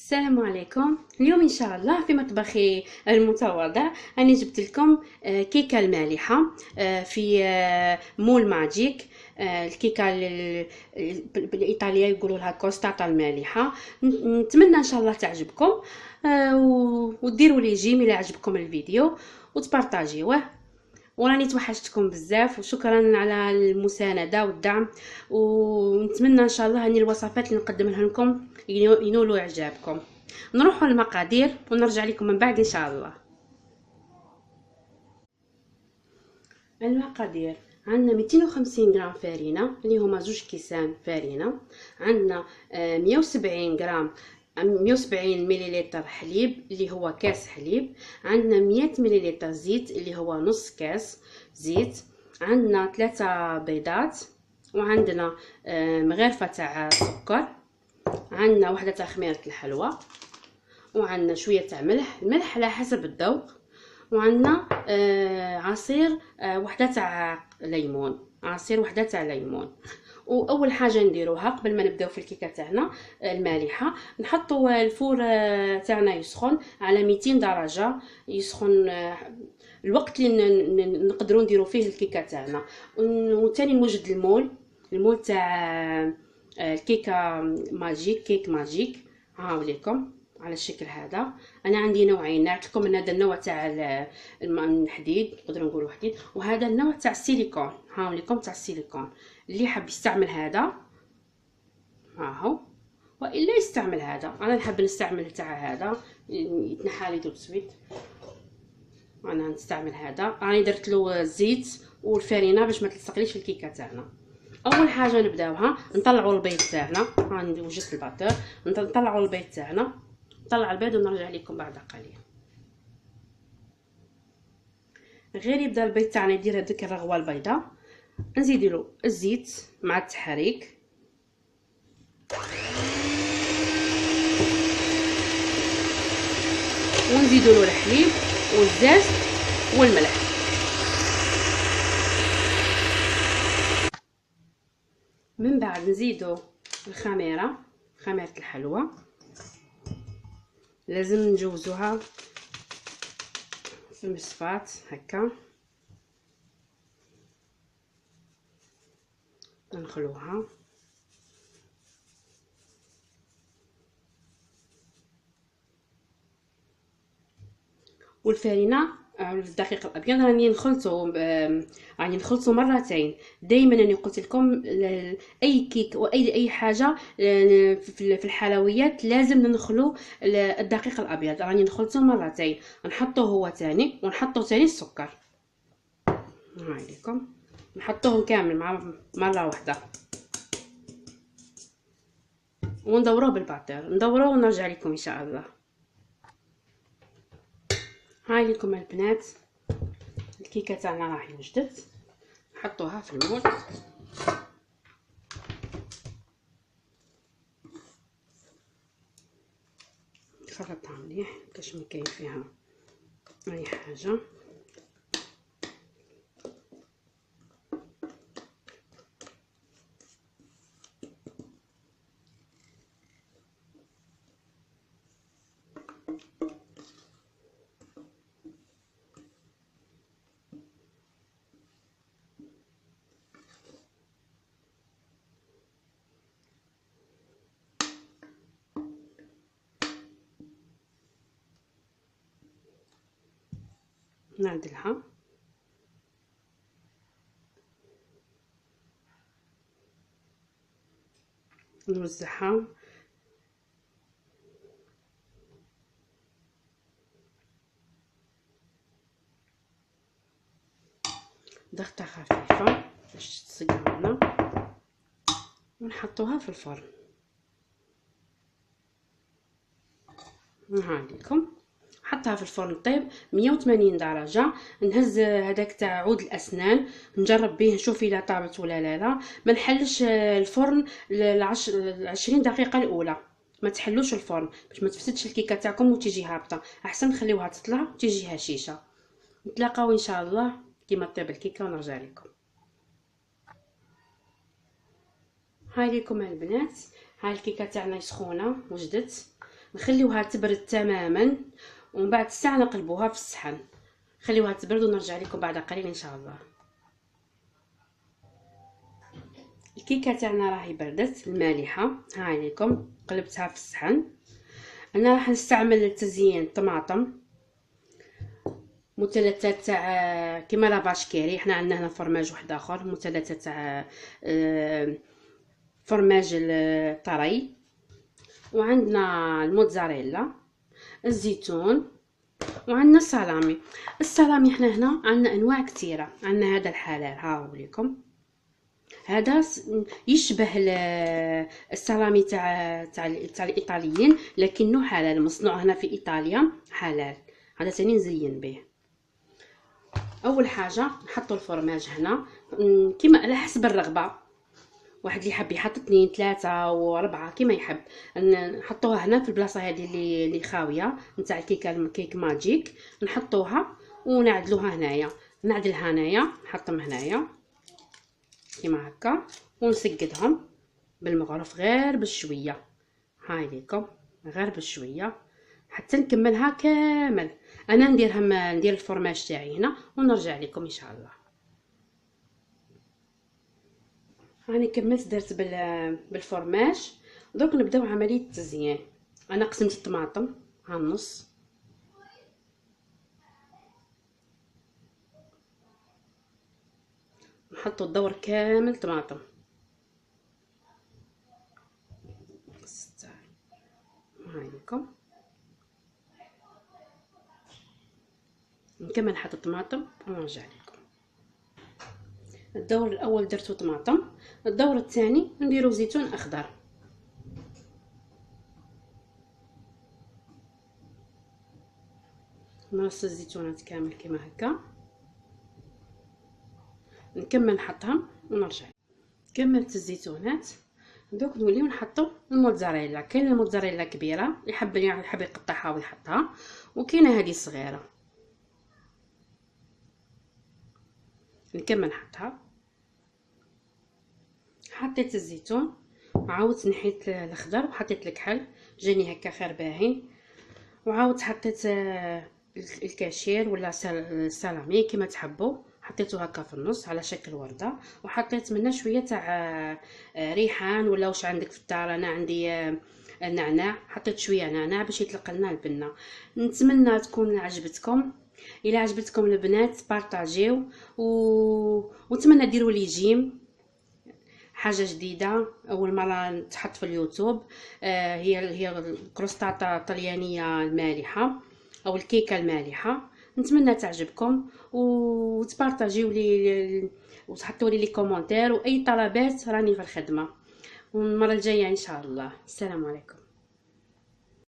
السلام عليكم. اليوم ان شاء الله في مطبخي المتواضع انا جبت لكم كيكه المالحه في مول ماجيك. الكيكه بالايطاليه يقولوا لها كوستاطا المالحه. نتمنى ان شاء الله تعجبكم، وديروا لي جيم الى عجبكم الفيديو وتبارطاجيوه. وراني توحشتكم بزاف، وشكرا على المساندة والدعم، ونتمنى ان شاء الله ان الوصفات اللي نقدمها لكم ينولوا اعجابكم. نروحوا للمقادير ونرجع لكم من بعد ان شاء الله. المقادير: عندنا 250 غرام فارينة اللي هما 2 كيسان فارينة، عندنا 170 غرام 170 مليلتر حليب اللي هو كاس حليب، عندنا 100 مليلتر زيت اللي هو نص كاس زيت، عندنا 3 بيضات، وعندنا مغرفة تاع سكر، عندنا وحدة تاع خميرة الحلوى، وعندنا شوية تاع الملح على حسب الذوق، وعندنا عصير وحدة تاع ليمون، عصير وحدة تاع ليمون. واول حاجه نديروها قبل ما نبداو في الكيكه تاعنا المالحه، نحطوا الفور تاعنا يسخن على 200 درجه، يسخن الوقت اللي نقدروا نديروا فيه الكيكه تاعنا. وثاني نوجد المول تاع الكيكه ماجيك، كيك ماجيك. هاوليكم على الشكل هذا. انا عندي نوعين، نعرف لكم ان هذا النوع تاع الحديد، نقدروا نقولوا حديد، وهذا النوع تاع السيليكون. هاوليكم تاع السيليكون، اللي حاب يستعمل هذا ها هو، والا يستعمل هذا. انا نحب نستعمل تاع هذا، يتنحى لي سويت. انا نستعمل هذا، راني درت له الزيت والفارينه باش ما تلصقليش في الكيكه تاعنا. اول حاجه نبداوها نطلعوا البيض تاعنا. راني وجدت الباتور، نطلعوا البيض تاعنا، نطلع البيض ونرجع لكم بعد قليل. غير يبدا البيض تاعنا يدير هذيك الرغوه البيضاء، نزيد له الزيت مع التحريك، ونزيدوا له الحليب والزيت والملح. من بعد نزيدوا خميره الحلوى، لازم نجوزوها في المصفات هكا، نخلوها. والفارينه الدقيق الابيض راني نخلطو مرتين. دائما انا قلت لكم اي كيك واي حاجه في الحلويات لازم نخلو الدقيق الابيض، راني نخلطو مرتين، نحطوه هو تاني ونحطو تاني السكر. هايليكم نحطوهم كامل مع مره واحده، وندوروه بالباتر، ندوروه ونرجع لكم ان شاء الله. هاي لكم البنات الكيكه تاعنا راهي وجدت. نحطوها في المول، نخلطها مليح باش ما كاين فيها اي حاجه. نعدلها، نوزعها، ضغطة خفيفة باش تسقعنا، ونحطوها في الفرن. هاهليكم حطها في الفرن طيب 180 درجه. نهز هذاك تاع عود الاسنان نجرب به نشوف اذا طابت ولا لا. ما نحلش الفرن 20 دقيقه الاولى، ما تحلوش الفرن باش ما تفسدش الكيكه تاعكم وتيجي هابطه، احسن خليوها تطلع وتيجي هشيشه. نتلاقاو ان شاء الله كيما طيب الكيكه ونرجع لكم. هاي لكم البنات، هاي الكيكه تاعنا سخونه وجدت. نخليوها تبرد تماما، ومن بعد ساعه نقلبوها في الصحن. خليوها تبرد ونرجع لكم بعد قليل ان شاء الله. الكيكه تاعنا راهي بردت المالحه، هاي لكم قلبتها في الصحن. انا راح نستعمل للتزيين طماطم، مثلثات تاع كيما لافاش كيري. حنا عندنا هنا فرماج واحد اخر مثلثات تاع فرماج الطري، وعندنا الموتزاريلا، الزيتون، وعندنا السلامي. السلامي حنا هنا عندنا انواع كثيره. عندنا هذا الحلال، ها هو لكم، هذا يشبه السلامي تاع الايطاليين، لكنه حلال، مصنوع هنا في ايطاليا، حلال. هذا ثاني نزين به. اول حاجه نحطوا الفرماج هنا كيما على حسب الرغبه، واحد اللي يحب يحط 2 3 و4 كيما يحب. نحطوها هنا في البلاصه هذه اللي خاويه نتاع الكيك ماجيك، نحطوها ونعدلوها هنايا. نعدلها هنايا، نحطهم هنايا كيما هكا، ونسقدهم بالمغرف غير بشويه. هاي ليكم غير بشويه حتى نكملها كامل. انا ندير الفرماج تاعي هنا ونرجع لكم ان شاء الله. راني كملت درت بالفرماج. دوك نبداو عمليه التزيين. انا قسمت الطماطم ها النص، نحطوا الدور كامل طماطم. هاي لكم نكمل نحط الطماطم ونرجع لكم. الدور الاول درتو طماطم، الدور الثاني نديرو زيتون اخضر. نرص الزيتونات كامل كيما هكا، نكمل نحطهم ونرجع. كملت الزيتونات، دوك نوليو نحطو الموتزاريلا. كاين الموتزاريلا كبيره يحب يقطعها ويحطها، وكاينه هذه صغيره. نكمل نحطها. حطيت الزيتون، عاودت نحيت الاخضر وحطيت الكحل، جاني هكا خير باهي. وعاودت حطيت الكاشير ولا السلامي كيما تحبوا، حطيته هكا في النص على شكل ورده. وحطيت منه شويه تاع ريحان ولا واش عندك في الدار. انا عندي نعناع، حطيت شويه نعناع باش يطلق لنا البنه. نتمنى تكون عجبتكم. الى عجبتكم البنات بارطاجيو ونتمنى ديروا لي جيم، حاجه جديده اول مره تحط في اليوتيوب. هي الكروستاتا الطليانيه المالحه او الكيكه المالحه. نتمنى تعجبكم وتبارطاجيو لي وتحطوا لي كومونتير، واي طلبات راني في الخدمه. والمره الجايه ان شاء الله. السلام عليكم.